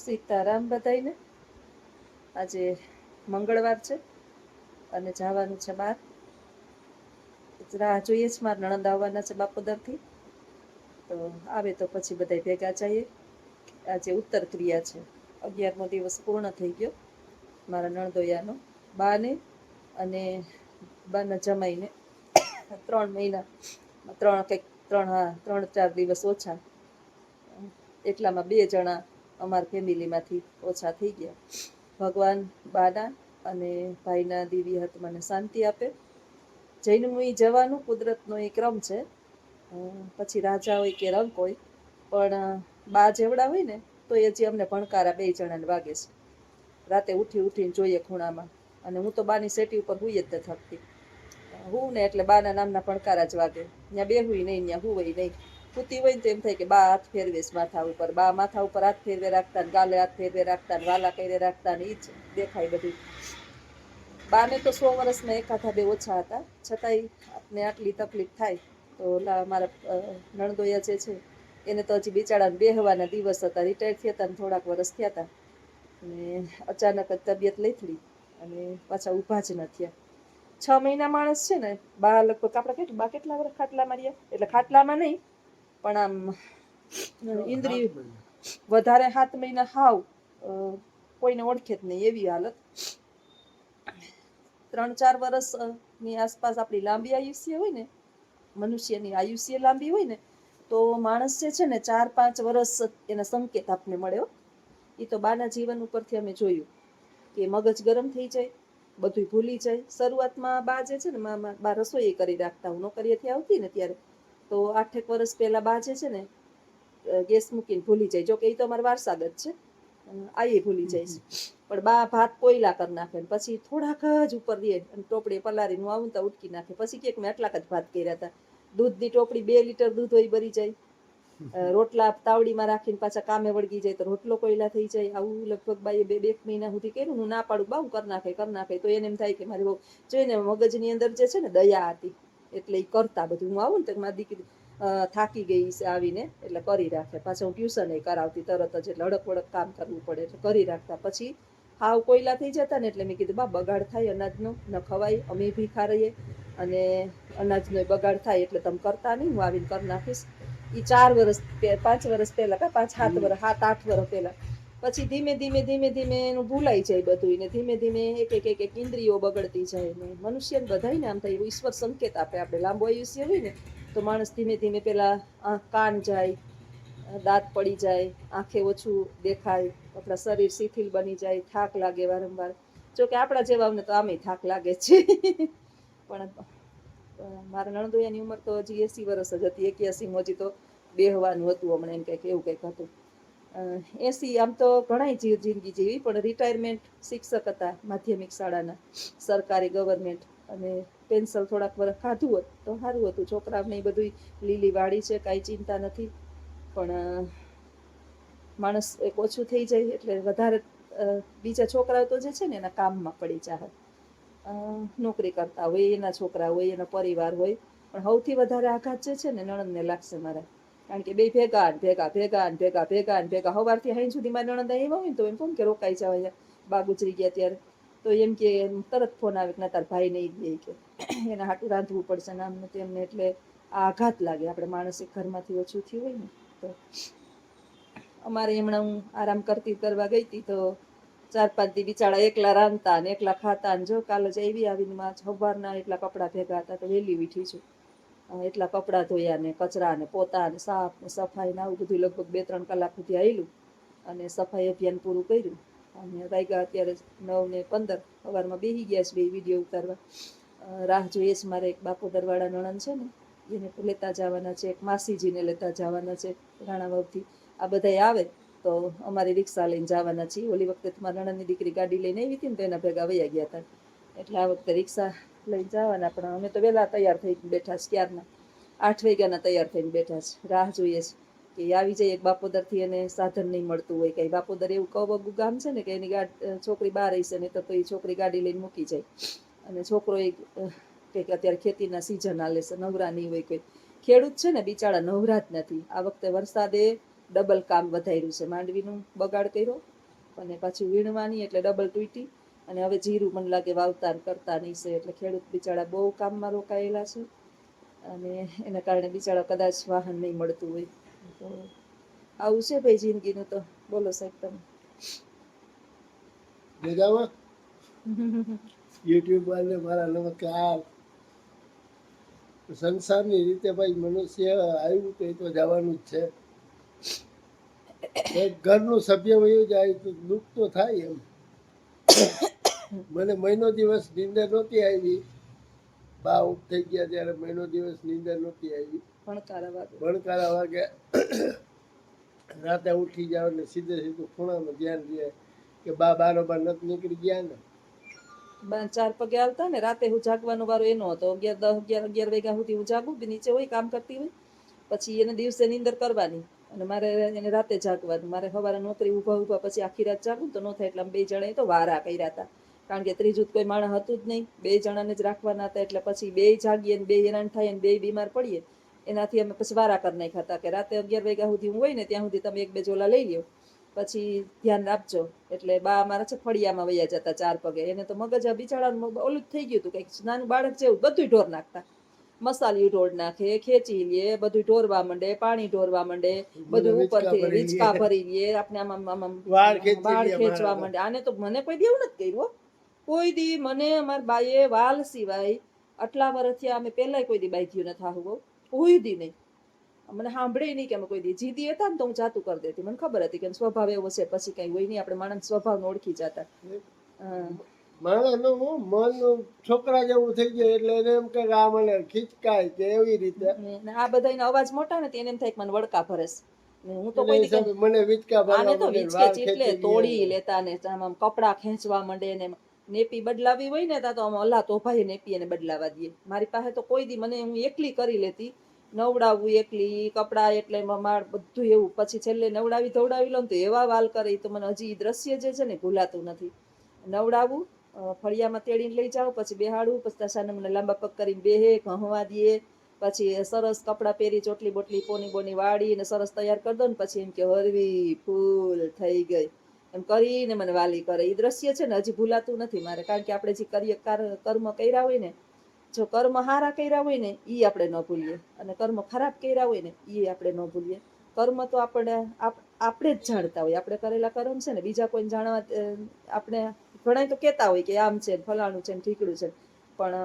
સીતારામ બધાઈને. આજે મંગળવાર છે અને જવાનું છે બહાર. રાહ જોઈએ છે, મારા નણંદ આવવાના છે બાપોદરથી, તો આવે તો પછી બધા ભેગા જઈએ. આજે ઉત્તર ક્રિયા છે, 11મો દિવસ પૂર્ણ થઈ ગયો મારા નણદોયાનો. બાને અને બાના જમાઈને 3 મહિના, 3-4 દિવસ ઓછા, એટલામાં 2 જણા અમારા ફેમિલીમાંથી ઓછા થઈ ગયા. ભગવાન બાના અને ભાઈના દિવ્ય આત્માને શાંતિ આપે. જૈનનું એ જવાનું કુદરતનો એ ક્રમ છે. પછી રાજા હોય કે રંક હોય, પણ બા જેવડા હોય ને તો એ હજી અમને ભણકારા 2 જણાને વાગે છે. રાતે ઉઠીને જોઈએ ખૂણામાં, અને હું તો બાની સેટી ઉપર હુઈ જ નથી શકતી. હું ને એટલે બાના નામના ભણકારા જ વાગે. ત્યાં બેહુય નહીં, ત્યાં હુંય નહીં. સૂતી હોય ને તો એમ થાય કે બા હાથ ફેરવે માથા ઉપર. બા માથા ઉપર હાથ ફેરવે રાખતા, ને ગાલે હાથ ફેરવે રાખતા, ને વાલા કરે રાખતા, ને ઈ જ દેખાય બધું. બાને તો 100 વર્ષમાં એકાથા 2 ઓછા હતા, છતાંય આપને આટલી તકલીફ થાય. તો મારા નણદોયા જે છે એને તો હજી બિચારાને બેહવાના દિવસ હતા, રિટાયર થયા હતા ને થોડાક વર્ષ થયા હતા, અને અચાનક જ તબિયત લથડી અને પાછા ઊભા જ ન થયા. 6 મહિના માણસ છે ને, બા લગભગ આપણે બા કેટલા વર્ષ ખાટલામાં રહ્યા, એટલે ખાટલામાં નહીં પણ આમ ઇન્દ્રિય વધારે 7 મહિના હાવ કોઈને ઓળખે જ નહીં એવી હાલત. 3-4 વર્ષની આસપાસ આપણી લાંબી આયુષ્ય હોય ને, મનુષ્યની આયુષ્ય લાંબી હોય ને, તો માણસ જે છે ને 4-5 વર્ષ એના સંકેત આપને મળ્યો. એ તો બાના જીવન ઉપરથી અમે જોયું કે મગજ ગરમ થઈ જાય, બધું ભૂલી જાય. શરૂઆતમાં બા જે છે ને, બા રસોઈ કરી રાખતા, હું નોકરીએથી આવતી ને ત્યારે, તો 8-1 વર્ષ પહેલા બા જે છે ને ગેસ મૂકીને ભૂલી જાય. જોકે એ તો અમારા વારસાગત છે, આઈએ ભૂલી જાય છે, પણ બા ભાત કોયલા કરી નાખે. પછી થોડાક જ ઉપર દે અને ટોપડી પલારીને હું આવું તો ઉટકી નાખે. પછી કે મેં આટલાક જ ભાત કર્યા હતા. દૂધની ટોપડી 2 લીટર દૂધ હોય બરી જાય. રોટલા તાવડીમાં રાખીને પાછા કામે વળગી જાય તો રોટલો કોયલા થઈ જાય. આવું લગભગ બાએ 2 મહિના સુધી કર્યું. હું ના પાડું, બા હું કરી નાખે. તો એને એમ થાય કે મારી બહુ જોઈને મગજની અંદર જે છે ને દયા હતી, એટલે એ કરતા બધું. હું આવું ને તો મારી દીકરી થાકી ગઈ છે આવીને, એટલે કરી રાખે. પાછા હું ટ્યુશન કરાવતી તરત જ, એટલે હડક વડક કામ કરવું પડે, એટલે કરી રાખતા. પછી હાવ કોયલા થઈ જતા ને એટલે મેં કીધું બા બગાડ થાય અનાજનો, ન ખવાય, અમે ભીખા રહીએ, અને અનાજનો બગાડ થાય એટલે તમે કરતા નહીં, હું આવીને કરી નાખીશ. એ 4 વર્ષ 5 વર્ષ પહેલા, 5-7 વર્ષ 7-8 વર્ષ પહેલા. પછી ધીમે ધીમે એનું ભૂલાઈ જાય બધું, ને ધીમે ધીમે એક ઇન્દ્રિયો બગડતી જાય. ને મનુષ્યને બધાય ને આમ થાય, ઈશ્વર સંકેત આપે. આપણે લાંબો આયુષ્ય હોય ને તો માણસ ધીમે ધીમે પેલા કાન જાય, દાંત પડી જાય, આંખે ઓછું દેખાય, આપણા શરીર શિથિલ બની જાય, થાક લાગે વારંવાર. જોકે આપણા જેવાને તો આમે થાક લાગે છે. પણ મારા નણદોયાની ઉંમર તો હજી 80 વર્ષ જ હતી. 81 હજી તો બેહવાનું હતું, હમણાં એમ કંઈક એવું કંઈક હતું. 80 આમ તો ઘણાય જિંદગી જીવી, પણ રિટાયરમેન્ટ શિક્ષક હતા માધ્યમિક શાળાના, સરકારી ગવર્મેન્ટ, અને પેન્શન થોડાક વર્ષ ખાધું હોત તો સારું હતું. છોકરાને બધું લીલી વાડી છે, કાંઈ ચિંતા નથી. પણ માણસ એક ઓછું થઈ જાય એટલે વધારે બીજા છોકરાઓ તો જે છે ને એના કામમાં પડી જાય, નોકરી કરતા હોય, એના છોકરા હોય, એનો પરિવાર હોય. પણ સૌથી વધારે આઘાત જે છે ને નણંદને લાગશે મારા, કારણ કે 2 ભેગા સવારથી સાંજ સુધી મારી નણંદ આવ્યા હોય ને તો એમ કહું કે રોકાઈ જવાય, બા ગુજરી ગયા ત્યારે. તો એમ કે તરત ફોન આવે કે ના તાર ભાઈ નહીં દે, કે એના હાટું રાંધવું પડશે ને આમ ને તેમને. એટલે આ આઘાત લાગે આપણે માણસિક ઘરમાંથી ઓછું થયું હોય ને તો. અમારે હમણાં હું આરામ કરવા ગઈ હતી તો 4-5 દી બિચારા એકલા રાંધતા ને એકલા ખાતા. ને જો કાલે જ આવીને સવારના એટલા કપડાં ભેગા હતા તો વહેલી ઉઠી છું. એટલા કપડાં ધોયા ને કચરા ને પોતા ને સાફ ને સફાઈ ને આવું બધું લગભગ 2-3 કલાક સુધી આવેલું, અને સફાઈ અભિયાન પૂરું કર્યું. અને વાગ્યા અત્યારે 9:15. સવારમાં બેસી ગયા છે 2 વિડીયો ઉતારવા. રાહ જોઈએ છે મારે એક બાપોદરવાળા નણંદ છે ને, એને લેતા જવાના છે, એક માસીજીને લેતા જવાના છે રાણાવાવથી. આ બધા આવે તો અમારી રિક્ષા લઈને જવાના છીએ. ઓલી વખતે તમારા નણંદની દીકરી ગાડી લઈને આવી હતી ને તો એના ભેગા વયા ગયા હતા, એટલે આ વખતે રિક્ષા લઈને જવાના. પણ અમે તો વહેલા તૈયાર થઈને બેઠા છે, ક્યારના 8 વાગ્યાના તૈયાર થઈને બેઠા છે. રાહ જોઈએ છે કે આવી જાય. એક બાપોદરથી એને સાધન નહીં મળતું હોય, કંઈ બાપોદર એવું કવગું ગામ છે ને કે એની છોકરી બહાર હશે ને તો એ છોકરી ગાડી લઈને મૂકી જાય. અને છોકરો કંઈક અત્યારે ખેતીના સિઝન હાલે છે, નવરા નહીં હોય કોઈ. ખેડૂત છે ને બિચારા નવરા જ નથી. આ વખતે વરસાદે ડબલ કામ વધાર્યું છે. માંડવીનું બગાડ કર્યો અને પાછું વીણવાની એટલે ડબલ તૂટી, અને હવે જીરું મને લાગે વાવતા કરતા નહીં છે, એટલે ખેડૂત બિચારા બહુ કામમાં રોકાયેલા છે, અને એના કારણે બિચારા કદાચ વાહન નહીં મળતું હોય. તો આવું છે ભાઈ જિંદગીનું. તો બોલો સાહેબ તમે. યુટ્યુબ વાળને મારા નમસ્કાર. સંસારની રીતે ભાઈ મનુષ્ય આવ્યું તો એ તો જવાનું જ છે. એક ઘરનું સભ્ય વયું જાય તો દુઃખ તો થાય એમ. મને મહિનો દિવસ નીંદર નહોતી આવી, બા ઉપ થઈ ગયા ત્યારે મહિનો દિવસ નીંદર નહોતી આવી. ભણકારા વાગે રાતે ઉઠી જાવ ને સીધે સીધું ખૂણામાં ધ્યાન રહે કે બા બારોબાર નથી નીકળી ગયા ને. 4 પગે આવતા ને રાતે હું જાગવાનો વારો એનો હતો. 11 વાગ્યા સુધી હું જાગું, નીચે હોય કામ કરતી હોય, પછી એને દિવસે નીંદર કરવાની અને મારે એને રાતે જાગવાનું. મારે સવારે નોકરી ઊભા પછી આખી રાત જાગું તો ન થાય, એટલે 2 જણાએ તો વારા કર્યા હતા, કારણ કે ત્રીજું કોઈ માણસ હતું જ નહીં. 2 જણાને જ રાખવાના હતા, એટલે પછી 2 જાગીએ ને 2 હેરાન થાય ને 2 બીમાર પડીએ. એનાથી અમે પછી વારા કરી નાખ્યા હતા કે રાતે 11 વાગ્યા સુધી હું હોય ને ત્યાં સુધી તમે 1-2 ઝોલા લઈ લ્યો, પછી ધ્યાન આપજો. એટલે બા અમારા છે ફળિયામાં વયા જતા 4 પગે. એને તો મગજ બિચારાનું ઓલું થઈ ગયું હતું, કંઈક નાનું બાળક જેવું બધું ઢોર નાખતા. મસાલિયું ઢોર નાખે, ખેંચી લે, બધું ઢોરવા માંડે, પાણી ઢોરવા માંડે, બધું ઉપરથી હિંચકા ભરી લે, આપણે આમ વાળ ખેંચવા માંડે. આને તો મને કોઈ દેવું નથી કર્યું, કોઈ દી મને અમારા બાઈએ વાલ સિવાય આટલા વર્ષથી અમે પહેલા કોઈ દી બાંધ્યું નથી. આવું કોઈ દી નહીં. મને સાંભળે નહીં કે અમે કોઈ દી જીદી હતા ને તો હું જાતું કરી દેતી. મને ખબર હતી કે સ્વભાવ એવો છે, પછી કઈ હોય નહીં, આપણે માણસ સ્વભાવને ઓળખી જતા. માણસનું મન છોકરા જેવું થઈ જાય એટલે એને એમ કે આ મને ખીચકાય કે એવી રીતે. આ બધાના અવાજ મોટા નથી, એને એમ થાય કે મને વડકા ભરેસ. હું તો કોઈ મને વિચકા આને તો વિચકે ચીટલે તોડી લેતા ને આમ કપડા ખેંચવા માંડે ને નેપી બદલાવી હોય ને તા તો આમ અલ્લા તો ભાઈ નેપી એને બદલાવા દઈએ. મારી પાસે તો કોઈ દી મને હું એકલી કરી લેતી, નવડાવવું એકલી, કપડા એટલે માર બધું એવું. પછી છેલ્લે નવડાવી ધવડાવી લો તો એવા વાલ કરે, તો મને હજી દ્રશ્ય જે છે ને ભૂલાતું નથી. નવડાવવું, ફળિયામાં તેડીને લઈ જાવ, પછી બેહાડવું, પછી તાશાને મને લાંબા પગ કરીને બેહે, ઘહવા દઈએ, પછી સરસ કપડાં પહેરી ચોટલી બોટલી પોની બોની વાળી ને સરસ તૈયાર કરી દો ને પછી એમ કે હરવી ફૂલ થઈ ગઈ એમ કરીને મને વાલી કરે. એ દ્રશ્ય છે ને હજી ભૂલાતું નથી મારે, કારણ કે આપણે જે કરીએ કર્મ કર્યા હોય ને, જો કર્મ સારા કર્યા હોય ને એ આપણે ન ભૂલીએ, અને કર્મ ખરાબ કર્યા હોય ને એ આપણે ન ભૂલીએ. કર્મ તો આપણે જ જાણતા હોય, આપણે કરેલા કર્મ છે ને બીજા કોઈને જાણવા. આપણે ઘણા તો કહેતા હોય કે આમ છે ફલાણું છે ઠીકડું છે, પણ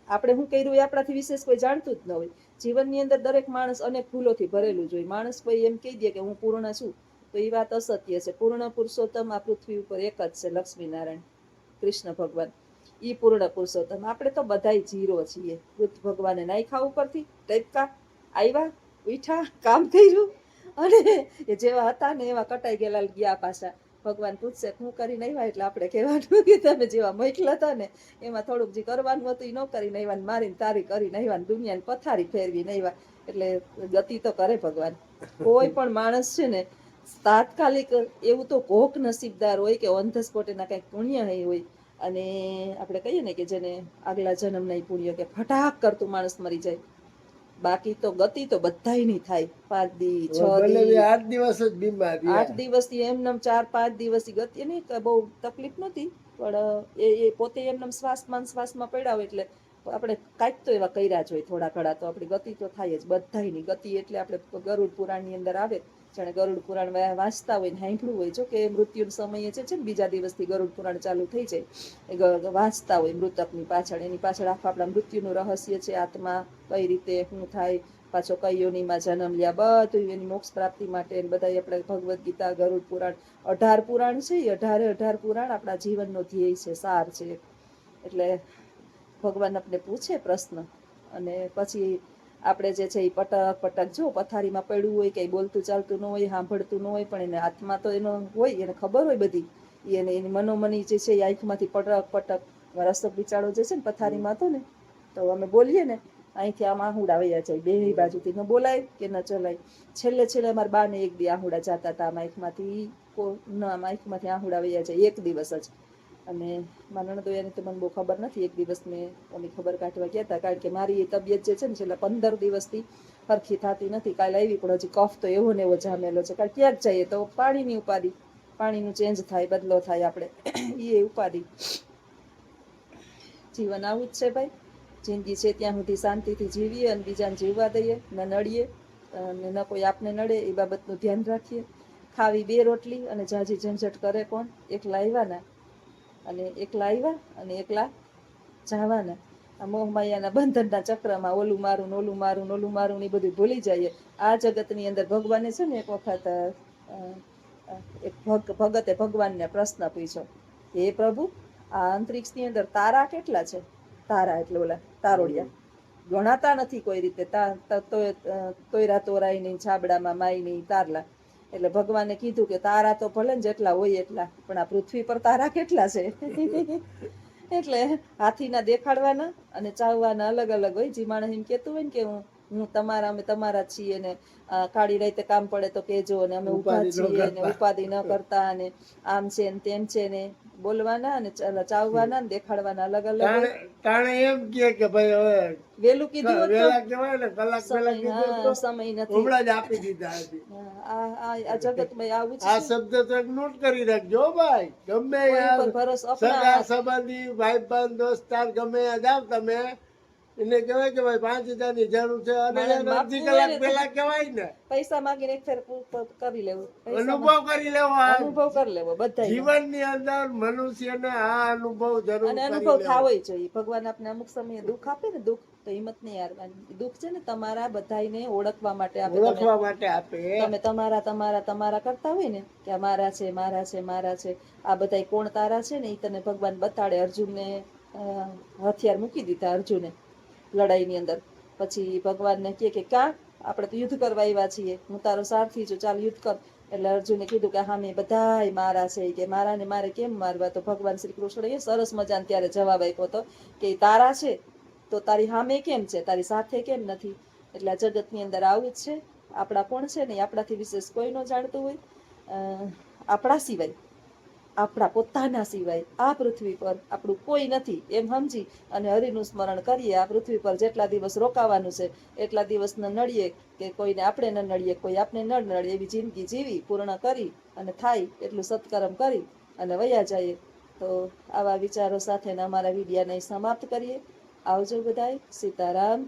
આપણે શું કર્યું એ આપણાથી વિશેષ કોઈ જાણતું જ ન હોય. જીવનની અંદર દરેક માણસ અનેક ભૂલોથી ભરેલું જ હોય. માણસ કોઈ એમ કહી દે કે હું પૂર્ણ છું તો એ વાત અસત્ય છે. પૂર્ણ પુરુષોત્તમ આ પૃથ્વી ઉપર એક જ છે, લક્ષ્મીનારાયણ કૃષ્ણ ભગવાન. ઈ પૂર્ણ પુરુષોત્તમ. આપણે તો બધાય જીરો છીએ. બુદ્ધ ભગવાને નાખ્યા ઉપરથી ટેપકા, આવ્યા, ઉઠ્યા, કામ કર્યું, અને એ જેવા હતા ને એવા કટાઈ ગયેલા ગયા પાછા. ભગવાન પૂછશે શું કરીને આવ્યા, એટલે આપણે કહેવાનું કે તમે જેવા મોકલા હતા ને એમાં થોડુંક જે કરવાનું હતું એ ન કરીને આવ્યા, મારીને તારી કરીને આવ્યા, દુનિયાને પથારી ફેરવીને આવ્યા. એટલે ગતિ તો કરે ભગવાન. કોઈ પણ માણસ છે ને તાત્કાલિક એવું તો કોક નસીબદાર હોય કે ઓન ધ સ્પોટ એના કંઈક પુણ્ય હોય, અને આપણે કહીએ ને કે જેને આગલા જન્મના પુણ્ય કે ફટાક કરતું માણસ મરી જાય. બાકી તો ગતિ તો બધાય નહીં થાય. 5 દી 6 દી 8 દિવસ જ બીમાર 8 દિવસથી એમને 4-5 દિવસથી ગતિ નહીં, બહુ તકલીફ નહોતી, પણ એ પોતે એમને શ્વાસમાં પડ્યા હોય એટલે આપણે કાંઈક તો એવા કર્યા જ હોય થોડા ઘણા, તો આપણી ગતિ તો થાય જ બધાયની ગતિ. એટલે આપણે ગરુડ પુરાણની અંદર આવે, જાણે ગરુડ પુરાણ વાંચતા હોય ને સાંભળવું હોય. જો કે મૃત્યુ સમયે છે ને બીજા દિવસથી ગરુડ પુરાણ ચાલુ થઈ જાય, એ વાંચતા હોય મૃતકની પાછળ, એની પાછળ આખું આપણા મૃત્યુનું રહસ્ય છે, આત્મા કઈ રીતે શું થાય, પાછો કઈ યોનિમાં જન્મ લ્યા, બધું એની મોક્ષ પ્રાપ્તિ માટે બધા આપણે ભગવદ્ ગીતા, ગરુડ પુરાણ, 18 પુરાણ છે. એ 18 પુરાણ આપણા જીવનનો ધ્યેય છે, સાર છે. એટલે ભગવાન આપણે પૂછે પ્રશ્ન, અને પછી આપણે જે છે એ પટક પટક જો પથારીમાં પડ્યું હોય, કંઈ બોલતું ચાલતું ન હોય, સાંભળતું ન હોય, પણ એને આત્મા તો એનો હોય, એને ખબર હોય બધી. એને એની મનોમની જે છે એ આંખમાંથી પટક પટક. રસ્તો બિચારો જે છે ને પથારીમાં હતો ને, તો અમે બોલીએ ને અહીંથી આમ આહુડા વયા જાય, બે બાજુથી ન બોલાય કે ન ચલાય. છેલ્લે અમારા બાને એક દી આહુડા જતા હતા આમ આંખમાંથી આહુડા વયા જાય એક દિવસ જ. અને મારા નણંદોયાની તો મને બહુ ખબર નથી. એક દિવસ મેં એની ખબર કાઢવા ગયા હતા, કારણ કે મારી તબિયત જે છે ને છેલ્લા 15 દિવસથી સરખી થતી નથી. કાલે આવી પણ હજી કફ તો એવો ને એવો જામેલો છે. કાલે ક્યાંક જઈએ તો પાણીની ઉપાધિ, પાણીનું ચેન્જ થાય, બદલો થાય આપણે એ ઉપાધિ. જીવન આવું જ છે ભાઈ. જિંદગી છે ત્યાં સુધી શાંતિથી જીવીએ અને બીજાને જીવવા દઈએ, ન નડીએ અને ન કોઈ આપને નડે એ બાબતનું ધ્યાન રાખીએ. ખાવી 2 રોટલી અને ઝાઝી ઝંઝટ કરે કોણ? એકલા આવ્યા અને એકલા જવાના. આ મોહમાયાના બંધનના ચક્રમાં ઓલું મારું ને ઓલું મારું ને ઓલું મારું ને બધું ભૂલી જઈએ. આ જગતની અંદર ભગવાને છે ને એક વખત એક ભગતે ભગવાનને પ્રશ્ન પૂછ્યો, હે પ્રભુ, આ અંતરિક્ષની અંદર તારા કેટલા છે? તારા એટલે ઓલા તારોડિયા ગણાતા નથી કોઈ રીતે. તોયરા તોરાય નહીં, છાબડામાં માય નહીં, તારલા. એટલે ભગવાને કીધું કે તારા તો ભલે ને જેટલા હોય એટલા, પણ આ પૃથ્વી પર તારા કેટલા છે? એટલે હાથીના દેખાડવાના અને ચાવવાના અલગ અલગ હોય. જે માણસ એમ કેતું હોય ને કે હું તમારા, અમે તમારા જ છીએ ને કાળી રાતે કામ પડે તો કેજો ને અમે ઉભા છીએ ને ઉપાધિ ન કરતા ને આમ છે ને તેમ છે ને બોલવાના અને ચાવવાના ને દેખાડવાના અલગ અલગ. તાણે એમ કે ભાઈ હવે વેલું કીધું હોત વેલા કહેવાય ને, કલાક પહેલા કીધું તો સમય નથી, હમણાં જ આપી દીધા હતી. આ જગતમાં આવું છે. આ શબ્દ તો નોટ કરી રાખજો ભાઈ. ગમે સગા સંબંધી, ભાઈ બંધ, દોસ્તાર ગમે જાવ તમે, એને કહેવાય કે ભાઈ 5000 ની જરૂર છે અને અડધી કલાક પહેલા કહેવાય ને. પૈસા માંગીને એક ફેર કરી લેવું, અનુભવ કરી લેવો. અનુભવ કરી લેવો. બધા જીવનની અંદર મનુષ્યને આ અનુભવ જરૂર અને અનુભવ થાવો જોઈએ. ભગવાન આપને અમુક સમયે દુઃખ આપે ને, દુઃખ તો હિંમત નહીં હારવાની. દુઃખ છે ને તમારા બધાને ઓળખવા માટે આપે. ઓળખવા માટે આપે. તમે તમારા કરતા હોય ને કે આ મારા છે, મારા છે, મારા છે, આ બધા કોણ તારા છે ને એ તને ભગવાન બતાડે. અર્જુનને હથિયાર મૂકી દીધા, અર્જુને લડાઈની અંદર. પછી ભગવાનને કે કાં આપણે તો યુદ્ધ કરવા આવ્યા છીએ, હું તારો સારથી છું, ચાલ યુદ્ધ કર. એટલે અર્જુને કીધું કે હા મેં બધા મારા છે, કે મારાને મારે કેમ મારવા? તો ભગવાન શ્રી કૃષ્ણએ સરસ મજાને ત્યારે જવાબ આપ્યો હતો કે તારા છે તો તારી સામે કેમ છે, તારી સાથે કેમ નથી? એટલે આ જગતની અંદર આવું જ છે. આપણા કોણ છે ને આપણાથી વિશેષ કોઈ ન જાણતું હોય. આપણા સિવાય, આપણા પોતાના સિવાય આ પૃથ્વી પર આપણું કોઈ નથી એમ સમજી અને હરિનું સ્મરણ કરીએ. આ પૃથ્વી પર જેટલા દિવસ રોકાવાનું છે એટલા દિવસ ન નડીએ, કે કોઈને આપણે ન નડીએ, કોઈ આપણે ન નડીએ, એવી જિંદગી જીવી પૂર્ણ કરી અને થાય એટલું સત્કર્મ કરી અને વયા જઈએ. તો આવા વિચારો સાથે અમારા વિડિયાને સમાપ્ત કરીએ. આવજો બધાય. સીતારામ.